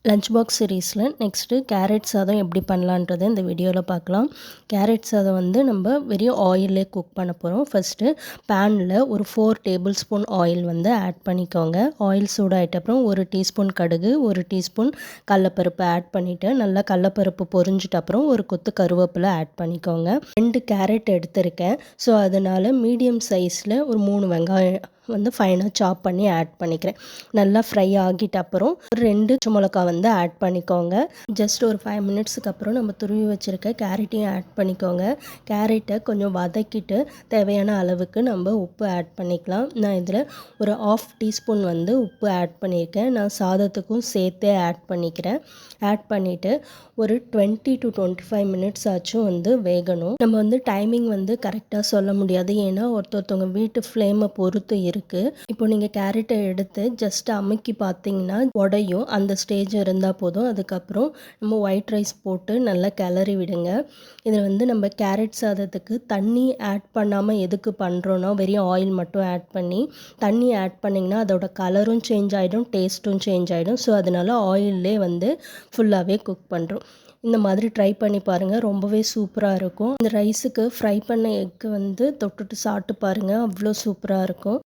Lunch box சீரீஸில் next carrot சாதம் எப்படி பண்ணலான்றதை இந்த வீடியோவில் பார்க்கலாம். கேரட் சாதம் வந்து நம்ம வெறும் ஆயிலே குக் பண்ண போகிறோம். ஃபஸ்ட்டு பேனில் ஒரு 4 டேபிள் ஸ்பூன் ஆயில் வந்து ஆட் பண்ணிக்கோங்க. ஆயில் சூடாகிட்ட அப்புறம் 1 டீஸ்பூன் கடுகு, 1 டீஸ்பூன் கடலப்பருப்பு ஆட் பண்ணிவிட்டு நல்லா கடலப்பருப்பு பொரிஞ்சிட்ட அப்புறம் ஒரு கொத்து கருவேப்பிலை ஆட் பண்ணிக்கோங்க. 2 கேரட் எடுத்திருக்கேன். ஸோ அதனால் மீடியம் சைஸில் ஒரு 3 வெங்காயம் வந்து ஃபைனாக சாப் பண்ணி ஆட் பண்ணிக்கிறேன். நல்லா ஃப்ரை ஆகிட்ட அப்புறம் ஒரு 2 பச்சை மிளகா வந்து ஆட் பண்ணிக்கோங்க. ஜஸ்ட் ஒரு 5 மினிட்ஸுக்கு அப்புறம் நம்ம துருவி வச்சுருக்க கேரட்டையும் ஆட் பண்ணிக்கோங்க. கேரட்டை கொஞ்சம் வதக்கிட்டு தேவையான அளவுக்கு நம்ம உப்பு ஆட் பண்ணிக்கலாம். நான் இதில் ஒரு 1/2 டீஸ்பூன் வந்து உப்பு ஆட் பண்ணியிருக்கேன். நான் சாதத்துக்கும் சேர்த்தே ஆட் பண்ணிக்கிறேன். ஆட் பண்ணிவிட்டு ஒரு 20 to 25 மினிட்ஸ் ஆச்சும் வந்து வேகணும். நம்ம வந்து டைமிங் வந்து கரெக்டாக சொல்ல முடியாது, ஏன்னா ஒருத்தவங்க வீட்டு ஃப்ளேமை பொறுத்து இருக்குது. இப்போ நீங்கள் கேரட்டை எடுத்து ஜஸ்ட் அமுக்கி பார்த்தீங்கன்னா உடையும், அந்த ஸ்டேஜ் இருந்தால் போதும். அதுக்கப்புறம் நம்ம ஒயிட் ரைஸ் போட்டு நல்லா கிளறி விடுங்க. இதில் வந்து நம்ம கேரட் சாதத்துக்கு தண்ணி ஆட் பண்ணாமல் எதுக்கு பண்ணுறோன்னா, வெறும் ஆயில் மட்டும் ஆட் பண்ணி தண்ணி ஆட் பண்ணிங்கன்னா அதோட கலரும் சேஞ்ச் ஆகிடும், டேஸ்ட்டும் சேஞ்ச் ஆகிடும். ஸோ அதனால் ஆயிலே வந்து ஃபுல்லாகவே குக் பண்ணுறோம். இந்த மாதிரி ட்ரை பண்ணி பாருங்கள், ரொம்பவே சூப்பராக இருக்கும். இந்த ரைஸுக்கு ஃப்ரை பண்ண எக்கு வந்து தொட்டுட்டு சாப்பிட்டு பாருங்கள், அவ்வளோ சூப்பராக இருக்கும்.